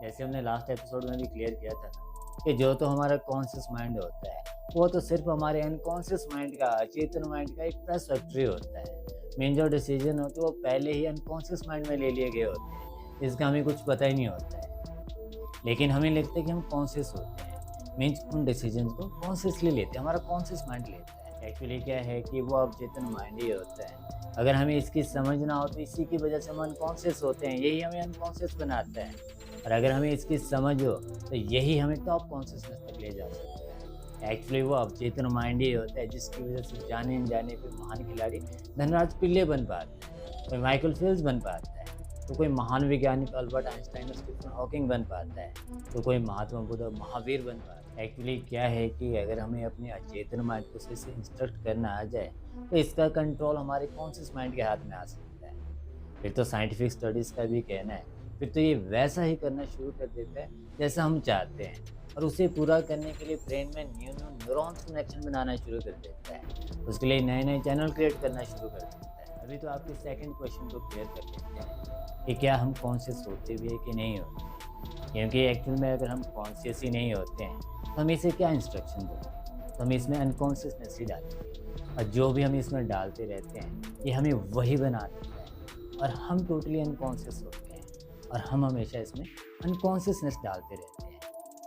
जैसे हमने last episode में भी क्लियर किया था ना कि जो तो हमारा कॉन्शियस माइंड होता है वो तो सिर्फ हमारे अनकॉन्शियस माइंड का, अचेतन माइंड का एक प्रेस फैक्ट्री होता है। मेन जो डिसीजन होते हैं वो पहले ही अनकॉन्शियस माइंड में ले लिए गए होते हैं, इसका हमें कुछ पता ही नहीं होता है। लेकिन हमें लगता है कि हम कॉन्शियस होते हैं, मीन्स उन डिसीजन को कॉन्शियसली लेते हैं, हमारा कॉन्शियस माइंड लेता है। एक्चुअली क्या है कि वो अवचेतन माइंड ही होता है। अगर हमें इसकी समझ ना हो तो इसी की वजह से हम अनकॉन्शियस होते हैं, यही हमें अनकॉन्शियस बनाता है। और अगर हमें इसकी समझ हो तो यही हमें टॉप कॉन्शियसनेस तक ले जा सकता है। एक्चुअली वो अवचेतन माइंड ही होता है जिसकी वजह से जाने अनजाने पे महान खिलाड़ी धनराज पिल्ले बन पाते हैं, कोई माइकल फेल्प्स बन पाता है, तो कोई महान वैज्ञानिक अल्बर्ट आइंस्टाइन और स्टीफन हॉकिंग बन पाता है, तो कोई महात्मा बुद्ध महावीर बन पाता है। एक्चुअली क्या है कि अगर हमें अपने अचेतन माइंड को सही से इंस्ट्रक्ट करना आ जाए तो इसका कंट्रोल हमारे कॉन्शियस माइंड के हाथ में आ सकता है। फिर तो साइंटिफिक स्टडीज़ का भी कहना है, फिर तो ये वैसा ही करना शुरू कर देता है जैसा हम चाहते हैं, और उसे पूरा करने के लिए ब्रेन में न्यू न्यू न्यूरॉन्स कनेक्शन बनाना शुरू कर देता है। उसके लिए नए नए चैनल क्रिएट करना शुरू कर देता है। अभी तो आपके सेकंड क्वेश्चन को क्लियर कर लेते हैं कि क्या हम कॉन्शियस होते भी है कि नहीं होते, क्योंकि एक्चुअल में अगर हम कॉन्शियस ही नहीं होते हैं तो हम इसे क्या इंस्ट्रक्शन दें, तो हम इसमें अनकॉन्शियसनेस ही डालेंगे, और जो भी हम इसमें डालते रहते हैं ये हमें वही बना देता है, और हम टोटली अनकॉन्शियस होते हैं, और हम हमेशा इसमें अनकॉन्शियसनेस डालते रहते हैं,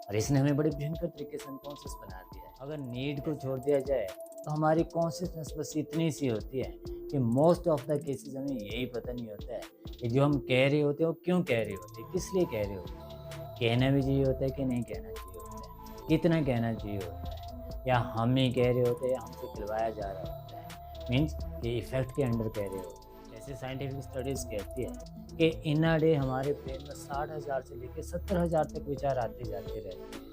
और इसने हमें बड़े भयंकर तरीके से अनकॉन्शियस बना दिया है। अगर नीड को छोड़ दिया जाए तो हमारी कॉन्शियसनेस बस इतनी सी होती है कि मोस्ट ऑफ द केसेस हमें यही पता नहीं होता है कि जो हम कह रहे होते हैं वो क्यों कह रहे होते हैं, किस लिए कह रहे होते हैं, कहना भी चाहिए होता है कि नहीं कहना चाहिए होता है, कितना कहना चाहिए होता है, या हम ही कह रहे होते हैं या हमसे खिलवाया जा रहा होता है, मीन्स कि इफेक्ट के अंडर कह रहे होते हैं। जैसे साइंटिफिक स्टडीज़ कहती है कि इन अ डे हमारे ब्रेन में 60,000 से लेकर 70,000 तक विचार आते जाते रहते हैं।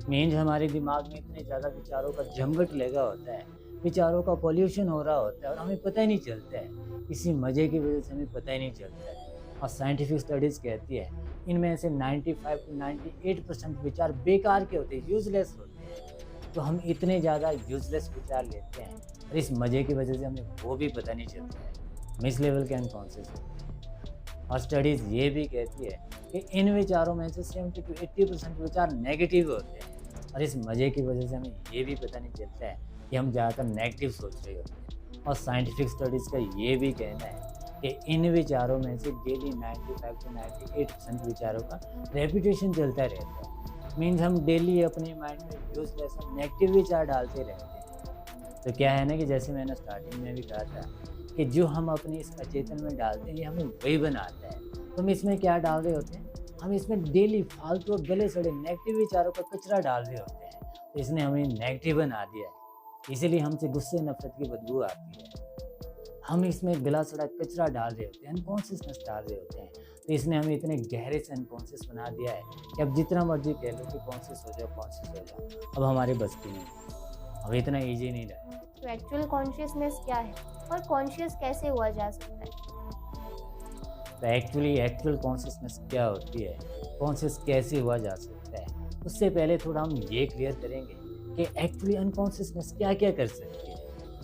मीन्स हमारे दिमाग में इतने ज़्यादा विचारों का जमघट लगा होता है, विचारों का पॉल्यूशन हो रहा होता है, और हमें पता ही नहीं चलता है। इसी मज़े की वजह से हमें पता ही नहीं चलता है। और साइंटिफिक स्टडीज़ कहती है इनमें से 95 to 98% विचार बेकार के होते हैं, यूज़लेस होते हैं। तो हम इतने ज़्यादा यूज़लेस विचार लेते हैं, और इस मज़े की वजह से हमें वो भी पता नहीं चलता है, हम इस लेवल के अनकॉन्शियस होते हैं। और स्टडीज़ ये भी कहती है कि इन विचारों में से 70 to 80% विचार नेगेटिव होते हैं, और इस मज़े की वजह से हमें ये भी पता नहीं चलता है कि हम ज़्यादातर नेगेटिव सोच रहे होते हैं। और साइंटिफिक स्टडीज़ का ये भी कहना है कि इन विचारों में से डेली 95 to 98% विचारों का रेपिटेशन चलता रहता है। मीन्स हम डेली अपने माइंड में यूजलेस और नेगेटिव विचार डालते रहते हैं। तो क्या है ना कि जैसे मैंने स्टार्टिंग में भी कहा था कि जो हम अपने इस अचेतन में डालते हैं ये हमें वही बनाता है। तो हम इसमें क्या डाल रहे होते हैं, हम इसमें डेली फालतू और गले सड़े नेगेटिव विचारों का कचरा डाल रहे होते हैं। तो इसने हमें नेगेटिव बना दिया है, इसीलिए हमसे गुस्से नफरत की बदबू आती है। हम इसमें गला सड़ा कचरा डाल रहे होते हैं, अनकॉन्शियसनेस डाल रहे होते हैं। तो इसने हमें इतने गहरे से अनकॉन्शियस बना दिया है कि अब जितना मर्जी कह लो कि कॉन्शियस हो जाओ, कॉन्शियस हो जाओ, अब हमारे बस की नहीं, अब इतना ईजी नहीं रहा। तो एक्चुअल कॉन्शियसनेस क्या है और कॉन्शियस कैसे हुआ जा सकता है? तो एक्चुअल कॉन्शियसनेस क्या होती है, कॉन्शियस कैसे हुआ जा सकता है, उससे पहले थोड़ा हम ये क्लियर करेंगे कि एक्चुअली अनकॉन्शियसनेस क्या क्या कर सकती है।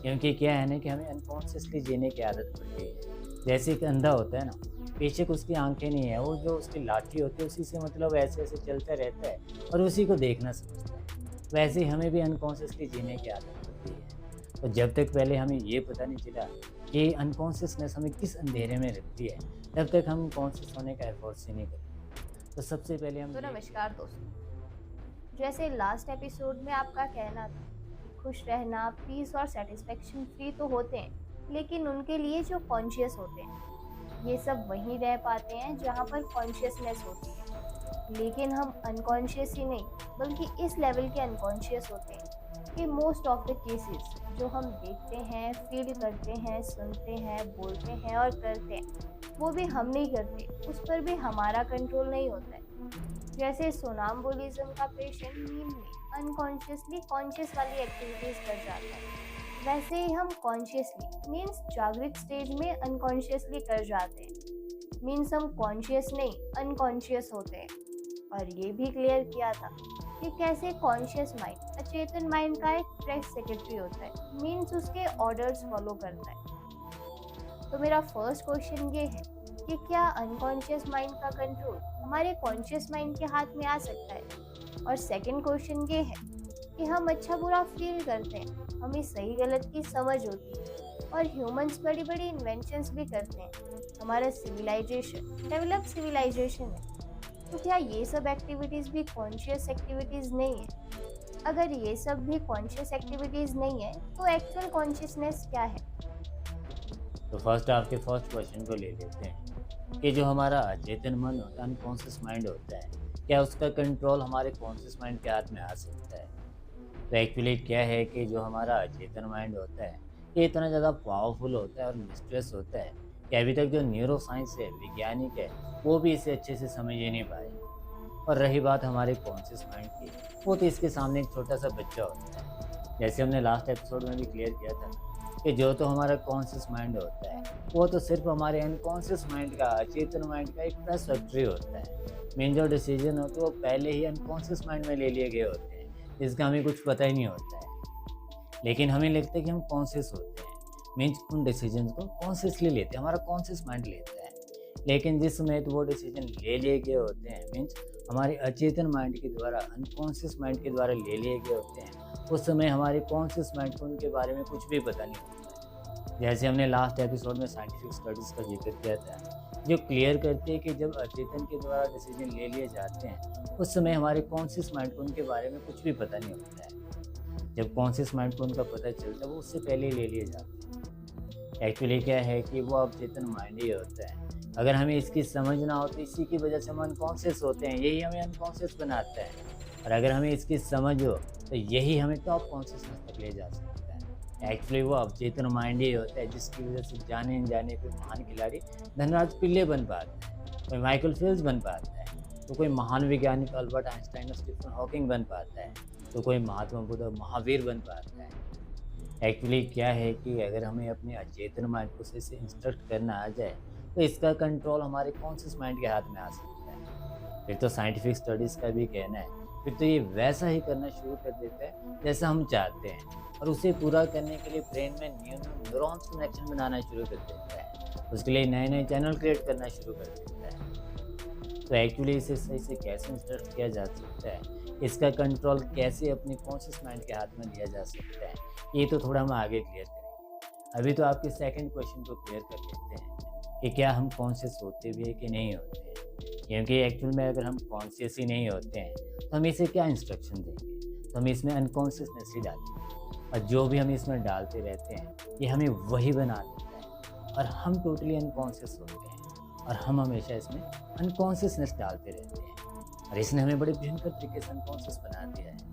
क्योंकि क्या है ना कि हमें अनकॉन्शियसली जीने की आदत पड़ गई है। जैसे एक अंधा होता है ना, बेशक उसकी आंखें नहीं है, वो जो उसकी लाठी होती है उसी से मतलब ऐसे ऐसे चलता रहता है और उसी को देखना समझता है। वैसे ही हमें भी अनकॉन्शियसली जीने की आदत पड़ती है। तो जब तक पहले हमें ये पता नहीं चला कि अनकॉन्शियसनेस हमें किस अंधेरे में रखती है, तब तक हम कॉन्शियस होने का एफर्ट्स ही नहीं करेंगे। तो सबसे पहले हम तो नमस्कार दोस्तों, जैसे लास्ट एपिसोड में आपका कहना था कि खुश रहना, पीस और सेटिस्फेक्शन फ्री तो होते हैं, लेकिन उनके लिए जो कॉन्शियस होते हैं ये सब वहीं रह पाते हैं जहाँ पर कॉन्शियसनेस होती है। लेकिन हम अनकॉन्शियस ही नहीं बल्कि इस लेवल के अनकॉन्शियस होते हैं कि मोस्ट ऑफ द केसेस जो हम देखते हैं, फील करते हैं, सुनते हैं, बोलते हैं और करते हैं वो भी हम नहीं करते, उस पर भी हमारा कंट्रोल नहीं होता है। जैसे सोनाम्बुलिज्म का पेशेंट नींद में अनकॉन्शियसली कॉन्शियस वाली एक्टिविटीज कर जाता है, वैसे ही हम कॉन्शियसली मीन्स जागृत स्टेज में अनकॉन्शियसली कर जाते हैं। मीन्स हम कॉन्शियस नहीं अनकॉन्शियस होते हैं। और ये भी क्लियर किया था कि कैसे कॉन्शियस माइंड अचेतन माइंड का एक प्रेस सेक्रेटरी होता है, मीन्स उसके ऑर्डर्स फॉलो करता है। तो मेरा फर्स्ट क्वेश्चन ये है कि क्या अनकॉन्शियस माइंड का कंट्रोल हमारे कॉन्शियस माइंड के हाथ में आ सकता है। और सेकंड क्वेश्चन ये है कि हम अच्छा बुरा फील करते हैं, हमें सही गलत की समझ होती है और ह्यूमंस बड़ी बड़ी इन्वेंशंस भी करते हैं। हमारा सिविलाइजेशन डेवलप सिविलाइजेशन है, तो क्या ये सब एक्टिविटीज़ भी कॉन्शियस एक्टिविटीज़ नहीं है? अगर ये सब भी कॉन्शियस एक्टिविटीज़ नहीं है तो एक्चुअल कॉन्शियसनेस क्या है? तो फर्स्ट आपके फर्स्ट क्वेश्चन को ले लेते हैं कि जो हमारा अचेतन मन होता है, अनकॉन्शियस माइंड होता है, क्या उसका कंट्रोल हमारे कॉन्शियस माइंड के हाथ में आ सकता है? तो एक्चुअली क्या है कि जो हमारा अचेतन माइंड होता है, ये इतना ज़्यादा पावरफुल होता है और मिस्ट्रेस होता है कि अभी तक जो न्यूरो साइंस है, वैज्ञानिक है, वो भी इसे अच्छे से समझ ही नहीं पाए। और रही बात हमारे कॉन्शियस माइंड की, वो तो इसके सामने एक छोटा सा बच्चा होता है। जैसे हमने लास्ट एपिसोड में भी क्लियर किया था कि जो तो हमारा कॉन्शियस माइंड होता है, वो तो सिर्फ हमारे अनकॉन्शियस माइंड का, अचेतन माइंड का एक प्रेस फैक्ट्री होता है। मेन जो डिसीजन होते हैं वो पहले ही अनकॉन्शियस माइंड में ले लिए गए होते हैं, जिसका हमें कुछ पता ही नहीं होता है। लेकिन हमें लगता है कि हम कॉन्शियस होते हैं, मीन्स उन डिसीजन को कॉन्शियसली लेते हैं, हमारा कॉन्शियस माइंड लेता है। लेकिन जिस समय तो वो डिसीजन ले लिए गए होते हैं, मीन्स हमारे अचेतन माइंड के द्वारा, अनकॉन्शियस माइंड के द्वारा ले लिए गए होते हैं, उस समय हमारे कॉन्शियस माइंड को उनके बारे में कुछ भी पता नहीं होता है। जैसे हमने लास्ट एपिसोड में साइंटिफिक स्टडीज़ का जिक्र किया था, जो क्लियर करते हैं कि जब अचेतन के द्वारा डिसीजन ले लिए जाते हैं, उस समय हमारे कॉन्शियस माइंड को उनके बारे में कुछ भी पता नहीं होता है। जब कॉन्शियस माइंड को उनका पता चलता है, वो उससे पहले ही ले लिए जाते हैं। एक्चुअली क्या है कि वो अचेतन माइंड ही होता है। अगर हमें इसकी समझ ना हो तो इसी की वजह से हम अनकॉन्शियस होते हैं, यही हमें अनकॉन्शियस बनाता है। और अगर हमें इसकी समझ हो तो यही हमें टॉप कॉन्शियसनेस तक ले जा सकता है। एक्चुअली वो अवचेतन माइंड ही होता है, जिसकी वजह से जाने अनजाने कोई महान खिलाड़ी धनराज पिल्ले बन पाता है, कोई माइकल फेल्प्स बन पाता है, तो कोई महान वैज्ञानिक अल्बर्ट आइंस्टाइन और स्टीफन हॉकिंग बन पाता है, तो कोई महात्मा बुद्ध महावीर बन पाता है। एक्चुअली क्या है कि अगर हमें अपने अचेतन माइंड को सही से इंस्ट्रक्ट करना आ जाए तो इसका कंट्रोल हमारे कॉन्शियस माइंड के हाथ में आ सकता है। फिर तो साइंटिफिक स्टडीज़ का भी कहना है, फिर तो ये वैसा ही करना शुरू कर देता है जैसा हम चाहते हैं, और उसे पूरा करने के लिए ब्रेन में न्यू न्यूरॉन्स कनेक्शन बनाना शुरू कर देता है, उसके लिए नए नए चैनल क्रिएट करना शुरू कर देता है। तो एक्चुअली इसे सही से कैसे इंस्ट्रक्ट किया जा सकता है, इसका कंट्रोल कैसे अपने कॉन्शियस माइंड के हाथ में लिया जा सकता है, ये तो थोड़ा हम आगे क्लियर करेंगे। अभी तो आपके सेकंड क्वेश्चन को क्लियर कर लेते हैं कि क्या हम कॉन्शियस होते भी है कि नहीं होते हैं। क्योंकि एक्चुअल में अगर हम कॉन्शियस ही नहीं होते हैं तो हम इसे क्या इंस्ट्रक्शन देंगे, तो हम इसमें अनकॉन्शियसनेस ही डालेंगे, और जो भी हम इसमें डालते रहते हैं ये हमें वही बना देता है, और हम टोटली अनकॉन्शियस होते हैं, और हम हमेशा इसमें अनकॉन्शियसनेस डालते रहते हैं, और इसने हमें बड़े भयंकर तरीके से अनकॉन्शियस बना दिया है।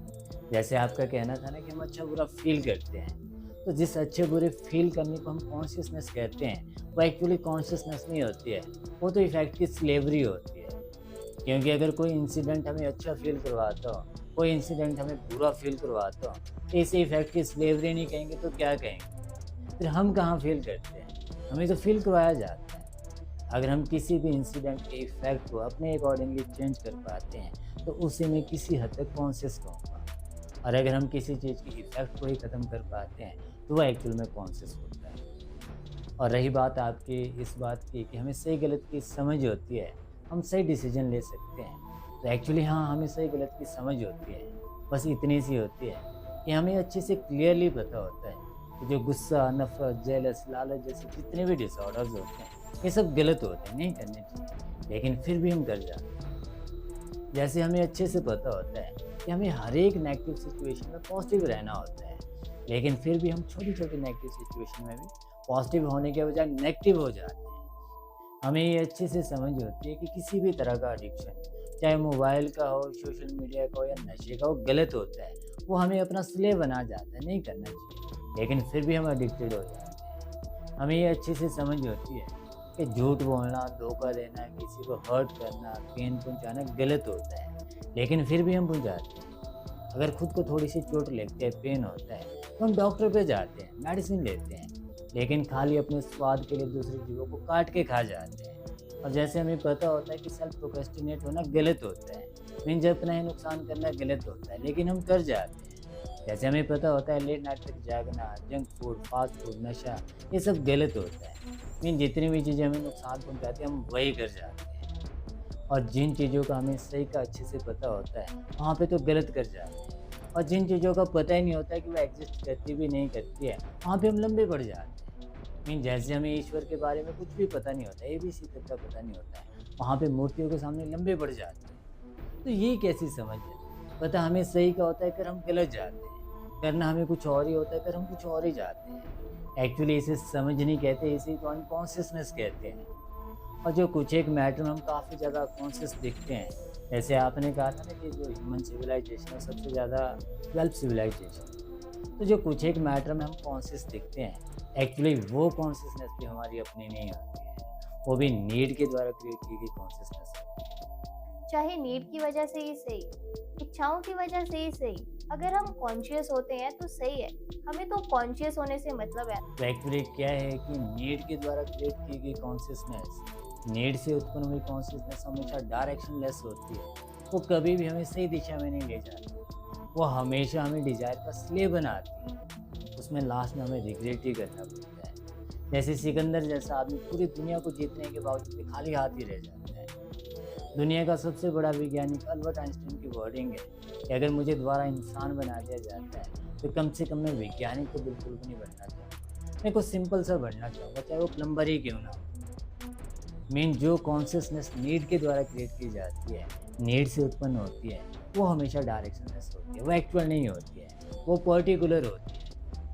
जैसे आपका कहना था ना कि हम अच्छा बुरा फील करते हैं, तो जिस अच्छे बुरे फील करने को हम कॉन्शियसनेस कहते हैं, वो एक्चुअली कॉन्शियसनेस नहीं होती है, वो तो इफेक्ट की स्लेवरी होती है। क्योंकि अगर कोई इंसिडेंट हमें अच्छा फील करवाता हो, कोई इंसिडेंट हमें बुरा फील करवाता हो, तो इसे इफेक्ट की स्लेवरी नहीं कहेंगे तो क्या कहेंगे? फिर हम कहाँ फील करते हैं, हमें तो फील करवाया जाता है। अगर हम किसी भी इंसिडेंट के इफेक्ट को अपने अकॉर्डिंगली चेंज कर पाते हैं तो उसे मैं किसी हद तक कॉन्शियस कहूँगा, और अगर हम किसी चीज़ की इफेक्ट को ही ख़त्म कर पाते हैं तो वह एक्चुअल में कॉन्शियस होता है। और रही बात आपकी इस बात की कि हमें सही गलत की समझ होती है, हम सही डिसीजन ले सकते हैं, तो एक्चुअली हाँ, हमें सही गलत की समझ होती है, बस इतनी सी होती है कि हमें अच्छे से क्लियरली पता होता है कि जो गुस्सा, नफरत, जेलस, लालच जैसे जितने भी डिसऑर्डर्स होते हैं ये सब गलत होते हैं, नहीं करने चाहिए, लेकिन फिर भी हम कर जाते हैं। जैसे हमें अच्छे से पता होता है कि हमें हर एक नेगेटिव सिचुएशन में पॉजिटिव रहना होता है, लेकिन फिर भी हम छोटी छोटी नेगेटिव सिचुएशन में भी पॉजिटिव होने के बजाय नेगेटिव हो जाते हैं। हमें ये अच्छे से समझ होती है कि किसी भी तरह का एडिक्शन, चाहे मोबाइल का हो, सोशल मीडिया का हो या नशे का हो, गलत होता है, वो हमें अपना स्लेव बना जाता है, नहीं करना चाहिए, लेकिन फिर भी हम एडिक्टेड हो जाते हैं। हमें ये अच्छे से समझ होती है कि झूठ बोलना, धोखा देना, किसी को हर्ट करना, पेन पहुंचाना गलत होता है, लेकिन फिर भी हम भूल जाते हैं। अगर खुद को थोड़ी सी चोट लगती है, पेन होता है, तो हम डॉक्टर पे जाते हैं, मेडिसिन लेते हैं, लेकिन खाली अपने स्वाद के लिए दूसरी चीज़ों को काट के खा जाते हैं। और जैसे हमें पता होता है कि सेल्फ प्रोक्रेस्टिनेट होना गलत होता है, मीन्स अपना ही नुकसान करना गलत होता है, लेकिन हम कर जाते हैं। जैसे हमें पता होता है लेट नाइट तक जागना, जंक फूड, फास्ट फूड, नशा, ये सब गलत होता है, मीन जितनी भी चीज़ें हमें नुकसान पहुँचाती हैं हम वही कर जाते हैं। और जिन चीज़ों का हमें सही का अच्छे से पता होता है वहाँ पे तो गलत कर जाते हैं। और जिन चीज़ों का पता ही नहीं होता है कि वो एग्जिस्ट करती भी नहीं करती है वहाँ पे हम लंबे पड़ जाते हैं। मीन जैसे हमें ईश्वर के बारे में कुछ भी पता नहीं होता, ABC तक का पता नहीं होता है, वहाँ पे मूर्तियों के सामने लंबे पड़ जाते हैं। तो ये कैसी समझ है? पता हमें सही का होता है कर हम गलत जाते हैं, करना हमें कुछ और ही होता है कर हम कुछ और ही जाते हैं। एक्चुअली इसे समझ नहीं कहते, इसे तो अनकॉन्शियसनेस कहते हैं। और जो कुछ एक मैटर में हम काफ़ी ज़्यादा कॉन्शियस दिखते हैं, जैसे आपने कहा था ना कि जो ह्यूमन सिविलाइजेशन है सबसे ज़्यादा 12 सिविलाइजेशन, तो जो कुछ एक मैटर में हम कॉन्शियस दिखते हैं, एक्चुअली वो कॉन्शियसनेस भी हमारी अपनी नहीं होती है, वो भी नीड के द्वारा क्रिएट की गई कॉन्शियसनेस होती है। चाहे नीड की वजह से ही सही, इच्छाओं की वजह से ही सही, अगर हम कॉन्शियस होते हैं तो सही है। हमें तो कॉन्शियस होने से मतलब है। तो एक्चुअली क्या है कि नीड के द्वारा क्रिएट की गई कॉन्शियसनेस, नीड से उत्पन्न हुई कॉन्शियसनेस हमेशा डायरेक्शन लेस होती है, वो कभी भी हमें सही दिशा में नहीं ले जाती, वो हमेशा हमें डिजायर का स्लेव बनाती है, उसमें लास्ट में हमें रिग्रेट ही करना पड़ता है। जैसे सिकंदर जैसा आदमी पूरी दुनिया को जीतने के बावजूद भी खाली हाथ ही रह जाता है। दुनिया का सबसे बड़ा वैज्ञानिक अल्बर्ट आइंस्टाइन की वर्डिंग है कि अगर मुझे दोबारा इंसान बना दिया जाता है तो कम से कम मैं वैज्ञानिक तो बिल्कुल भी नहीं बनना चाहूँगा, मैं कुछ सिंपल सा बनना चाहूँगा, चाहे वो प्लम्बर ही क्यों ना हो। मीन जो कॉन्शियसनेस नीड के द्वारा क्रिएट की जाती है, नीड से उत्पन्न होती है, वो हमेशा डायरेक्शनलेस होती है, वो एक्चुअल नहीं होती है, वो पर्टिकुलर होती है।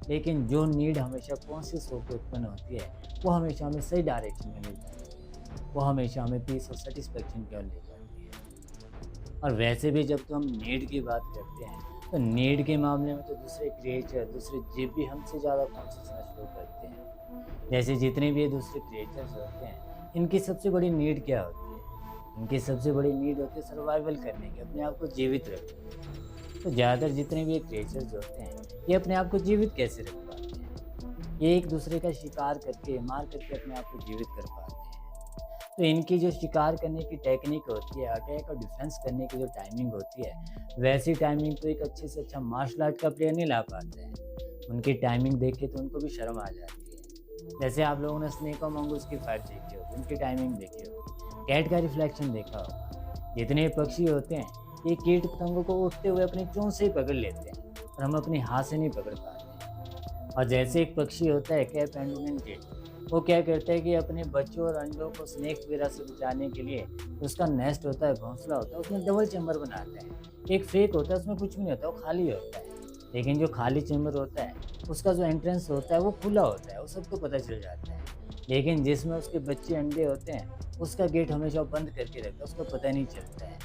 लेकिन जो नीड हमेशा कॉन्शियस होकर उत्पन्न होती है वो हमेशा हमें सही डायरेक्शन में ले जाती है, वो हमेशा हमें पीस और सेटिस्फेक्शन की ओर ले जाती है। और वैसे भी जब तो हम नीड की बात करते हैं तो नीड के मामले में तो दूसरे क्रिएचर, दूसरे जीव भी हमसे ज़्यादा कॉन्शियसनेस शो करते हैं। जैसे जितने भी ये दूसरे क्रिएचर्स होते हैं, इनकी सबसे बड़ी नीड क्या होती है? इनकी सबसे बड़ी नीड होती है सर्वाइवल करने की, अपने आप को जीवित रखने की। तो ज़्यादातर जितने भी ये क्रिएचर्स होते हैं ये अपने आप को जीवित कैसे रख पाते हैं? ये एक दूसरे का शिकार करके, मार करके अपने आप को जीवित कर पाते हैं। तो इनकी जो शिकार करने की टेक्निक होती है, अटैक और डिफेंस करने की जो टाइमिंग होती है, वैसी टाइमिंग तो एक अच्छे से अच्छा मार्शल आर्ट का प्लेयर नहीं ला पाता है। उनकी टाइमिंग देख के तो उनको भी शर्म आ जाती है। जैसे आप लोगों ने स्नेक और मंगूस की फाइट देखी होगी, उनकी टाइमिंग देखी होगी, कैट का रिफ्लेक्शन देखा होगा। जितने पक्षी होते हैं ये कीट पतंगों को उड़ते हुए अपनी चोंच से ही पकड़ लेते हैं और हम अपने हाथ से नहीं पकड़ पाते। और जैसे एक पक्षी होता है कैप एंडोमेन कीट, वो क्या करता है कि अपने बच्चों और अंडों को स्नेक वगैरह से बचाने के लिए उसका नेस्ट होता है, घोंसला होता है, उसमें डबल चैम्बर बनाता है। एक फेक होता है, उसमें कुछ भी नहीं होता, वो खाली होता है। लेकिन जो खाली चैम्बर होता है उसका जो एंट्रेंस होता है वो खुला होता है, वो सबको पता चल जाता है। लेकिन जिसमें उसके बच्चे अंडे होते हैं उसका गेट हमेशा बंद करके रखता है, उसको पता नहीं चलता है।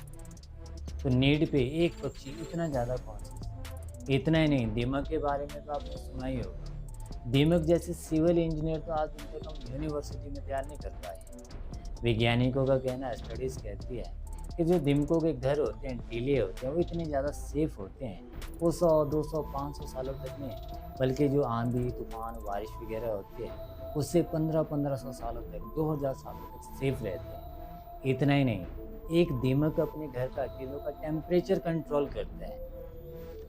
तो नीड पे एक पक्षी इतना ज़्यादा कॉन्शियस, इतना ही नहीं, दीमक के बारे में तो आपने सुना ही होगा। दीमक जैसे सिविल इंजीनियर तो आज दिन तक हम यूनिवर्सिटी में तैयार नहीं कर पाए। वैज्ञानिकों का कहना, स्टडीज़ कहती है कि जो दीमकों के घर होते हैं, टीले होते हैं, वो इतने ज़्यादा सेफ होते हैं, वो 100, 200, 500 सालों तक नहीं, बल्कि जो आंधी, तूफान, बारिश वगैरह होती है उससे 1500 सालों तक, 2000 सालों तक सेफ रहते हैं। इतना ही नहीं, एक दीमक अपने घर का, टीलों का टेम्परेचर कंट्रोल करता है,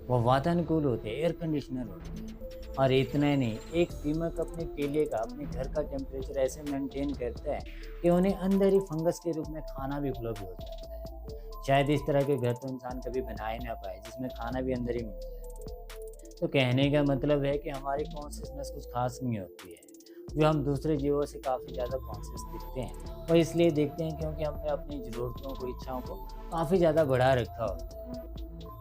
वो वातानुकूल होते हैं, एयर कंडीशनर होते हैं। और इतना ही नहीं, एक दीमक अपने टीले का, अपने घर का टेम्परेचर ऐसे मेंटेन करता है कि उन्हें अंदर ही फंगस के रूप में खाना भी उपलब्ध हो जाता है। शायद इस तरह के घर तो इंसान कभी बना ही ना पाए जिसमें खाना भी अंदर ही मिल जाए। तो कहने का मतलब है कि हमारी कॉन्शियसनेस कुछ खास नहीं होती है, जो हम दूसरे जीवों से काफ़ी ज़्यादा कॉन्शियस दिखते हैं, और इसलिए देखते हैं क्योंकि हमने अपनी ज़रूरतों को, इच्छाओं को काफ़ी ज़्यादा बढ़ा रखा होता है।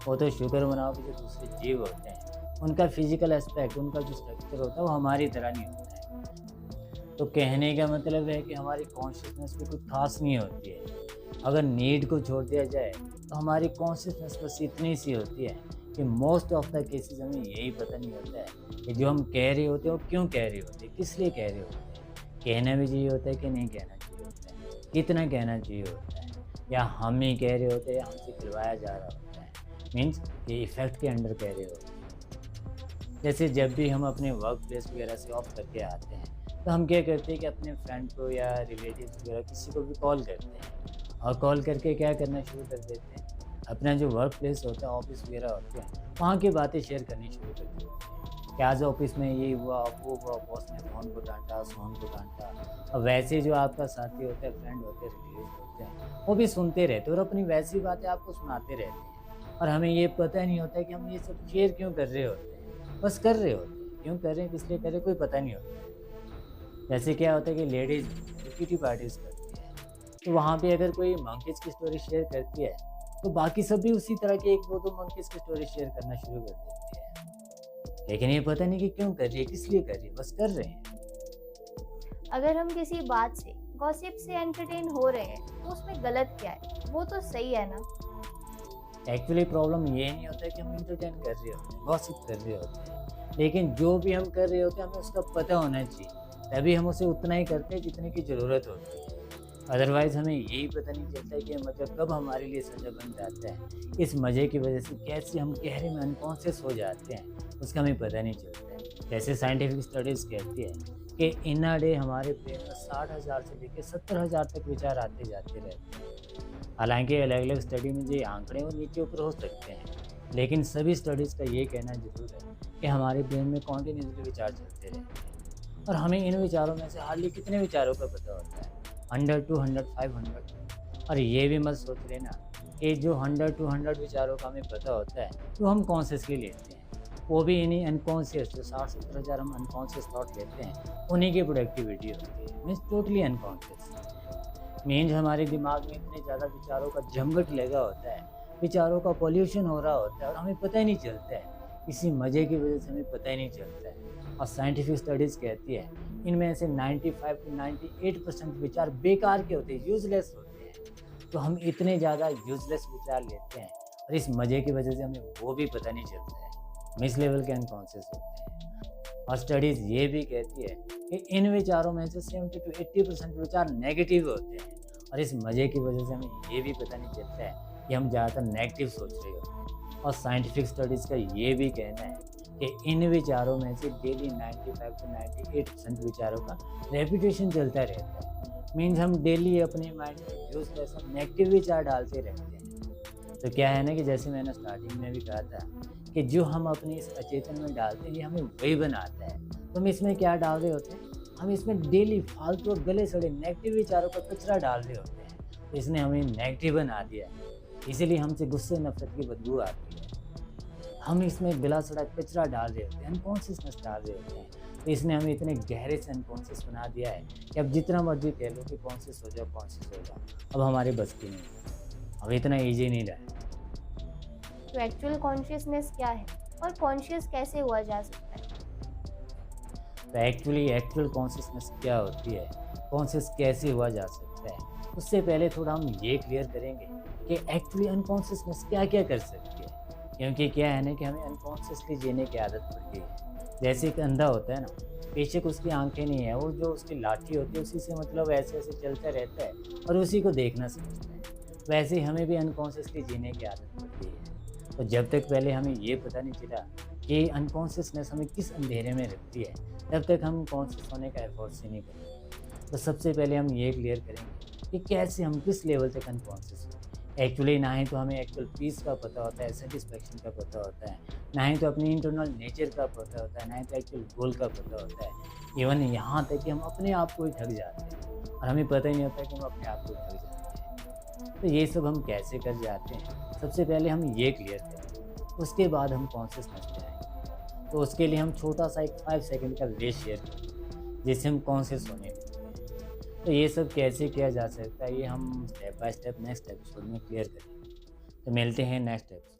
वो तो शुक्र मनाओ कि जो दूसरे जीव होते हैं उनका फिजिकल एस्पेक्ट, उनका जो स्ट्रक्चर होता है वो हमारी तरह नहीं होता है। तो कहने का मतलब है कि हमारी कॉन्शियसनेस भी कुछ खास नहीं होती है। अगर नीड को छोड़ दिया जाए तो हमारी कॉन्शियसनेस बस इतनी सी होती है कि मोस्ट ऑफ द केसेस हमें यही पता नहीं होता है कि जो हम कह रहे होते हैं वो क्यों कह रहे होते हैं, किस लिए कह रहे होते हैं, कहना भी चाहिए होता है कि नहीं कहना चाहिए होता है, कितना कहना चाहिए होता है, या हम ही कह रहे होते हैं, हमसे करवाया जा रहा होता है, मीन्स ये इफ़ेक्ट के अंडर कह रहे होते हैं। जैसे जब भी हम अपने वर्क प्लेस वगैरह से ऑफ करके आते हैं तो हम क्या करते हैं कि अपने फ्रेंड को या रिलेटिव्स वगैरह किसी को भी कॉल करते हैं, और कॉल करके क्या करना शुरू कर देते हैं, अपना जो वर्क प्लेस होता है, ऑफिस वगैरह होते हैं, वहाँ की बातें शेयर करनी शुरू कर देते हैं। कि आज ऑफिस में ये हुआ, वो हुआ, बॉस ने फोन को डांटा, सोहन को डांटा। और वैसे जो आपका साथी होता है, फ्रेंड होते हैं, रिलेटिव होते हैं, वो भी सुनते रहते हैं और अपनी वैसी बातें आपको सुनाते रहते हैं। और हमें ये पता नहीं होता है कि हम ये सब शेयर क्यों कर रहे होते हैं, बस कर रहे होते हैं। क्यों कर रहे हैं, किस लिए कर रहे हैं, कोई पता नहीं होता है। जैसे क्या होता है कि लेडीज़ किटी पार्टीज़ करती है, तो वहाँ पे अगर कोई मंकीज़ की स्टोरी शेयर करती है, तो बाकी सब भी उसी तरह के 1-2 मंकीज़ की स्टोरी शेयर करना शुरू कर देते हैं। लेकिन ये पता नहीं कि क्यों कर रही है, किस लिए कर रही है, बस कर रहे हैं। अगर हम किसी बात से, गॉसिप से एंटरटेन हो रहे हैं तो उसमें गलत क्या है? वो तो सही है ना। एक्चुअली प्रॉब्लम ये नहीं होता है कि हम एंटरटेन कर रहे होते हैं, गॉसिप कर रहे होते हैं, लेकिन जो भी हम कर रहे होते हैं हमें उसका पता होना चाहिए, तभी हम उसे उतना ही करते हैं जितने की ज़रूरत होती है। अदरवाइज़ हमें यही पता नहीं चलता है कि मतलब कब हमारे लिए सज़ा बन जाता है। इस मज़े की वजह से कैसे हम गहरे में अनकॉन्शियस हो जाते हैं, उसका हमें पता नहीं चलता है। जैसे साइंटिफिक स्टडीज़ कहती है कि इन अ डे हमारे ब्रेन में 60,000 से लेकर 70,000 तक विचार आते जाते रहते हैं। हालांकि अलग अलग स्टडी में ये आंकड़े और नीचे ऊपर हो सकते हैं, लेकिन सभी स्टडीज़ का ये कहना जरूर है कि हमारे ब्रेन में कॉन्टिन्यूसली विचार चलते रहते हैं और हमें इन विचारों में से हार्डली कितने विचारों का पता होता है, 100, 200, 500। और ये भी मत सोच लेना कि जो 100, 200 विचारों का हमें पता होता है वो हम कॉन्शियसली लेते हैं, वो भी इन्हीं अनकॉन्शियस जो 60-70,000 हम अनकॉन्शियस थॉट लेते हैं उन्हीं की प्रोडक्टिविटी होती है, मीन्स टोटली अनकॉन्शियस। मीन्स हमारे दिमाग में इतने ज़्यादा विचारों का झंगट लगा होता है, विचारों का पॉल्यूशन हो रहा होता है और हमें पता ही नहीं चलता है। इसी मज़े की वजह से हमें पता ही नहीं चलता है। और साइंटिफिक स्टडीज़ कहती है इनमें से 95 to 98% विचार बेकार के होते हैं, यूजलेस होते हैं। तो हम इतने ज़्यादा यूजलेस विचार लेते हैं और इस मज़े की वजह से हमें वो भी पता नहीं चलता है, मिस लेवल के अनकॉन्शियस होते हैं। और स्टडीज़ ये भी कहती है कि इन विचारों में से 70 to 80% विचार नेगेटिव होते हैं और इस मज़े की वजह से हमें ये भी पता नहीं चलता है कि हम ज़्यादातर नेगेटिव सोच रहे होते हैं। और साइंटिफिक स्टडीज़ का ये भी कहना है कि इन विचारों में से डेली 95 to 98% विचारों का रेपिटेशन चलता रहता है। मीन्स हम डेली अपने माइंड में यूजलेस नेगेटिव विचार डालते रहते हैं। तो क्या है ना कि जैसे मैंने स्टार्टिंग में भी कहा था कि जो हम अपने इस अचेतन में डालते हैं ये हमें वही बनाता है। तो हम इसमें क्या डाल रहे होते हैं, हम इसमें डेली फालतू और गले सड़े नेगेटिव विचारों का कचरा डाल रहे होते हैं। तो इसने हमें नेगेटिव बना दिया है, इसीलिए हमसे गुस्से नफरत की बदबू आती है। हम इसमें गला सड़ा कचरा डाल रहे होते हैं, अनकॉन्शियसनेस डाल रहे होते हैं। तो इसने हमें इतने गहरे से अनकॉन्शियस बना दिया है कि अब जितना मर्जी कह लो कि कॉन्शियस हो जाओ, अब हमारे बस की नहीं, अब इतना ईजी नहीं रहा है। तो एक्चुअल कॉन्शियसनेस क्या है और कॉन्शियस कैसे हुआ जा सकता है? तो एक्चुअल कॉन्शियसनेस क्या होती है, कॉन्शियस कैसे हुआ जा सकता है, उससे पहले थोड़ा हम ये क्लियर करेंगे कि एक्चुअली अनकॉन्शियसनेस क्या क्या कर सकती है। क्योंकि क्या है ना कि हमें अनकॉन्शियसली जीने की आदत पड़ गई है। जैसे एक अंधा होता है ना, बेशक उसकी आंखें नहीं है, वो जो उसकी लाठी होती है उसी से मतलब ऐसे ऐसे चलता रहता है और उसी को देखना समझता है। वैसे ही हमें भी अनकॉन्शियसली जीने की आदत पड़ गई है। तो जब तक पहले हमें ये पता नहीं चला कि अनकॉन्शियसनेस हमें किस अंधेरे में रखती है, तब तक हम कॉन्शियस होने का एफर्ट्स ही नहीं करेंगे। तो सबसे पहले हम ये क्लियर करेंगे कि कैसे हम किस लेवल तक अनकॉन्शियस हो। एक्चुअली ना ही तो हमें एक्चुअल पीस का पता होता है, सेटिस्फेक्शन का पता होता है, ना ही तो अपनी इंटरनल नेचर का पता होता है, ना ही तो एक्चुअल गोल का पता होता है। इवन यहाँ तक कि हम अपने आप को ही ठग जाते हैं और हमें पता ही नहीं होता कि हम अपने आप को ठग जाते हैं। तो ये सब हम कैसे कर जाते हैं, सबसे पहले हम ये क्लियर करें, उसके बाद हम कॉन्शियसनेस पे आएंगे। तो उसके लिए हम छोटा सा एक 5 सेकंड का वे शेयर करें जिससे हम कॉन्शियस होने लगते हैं। तो ये सब कैसे किया जा सकता है ये हम step by step next episode में क्लियर करेंगे। तो मिलते हैं नेक्स्ट एपिसोड।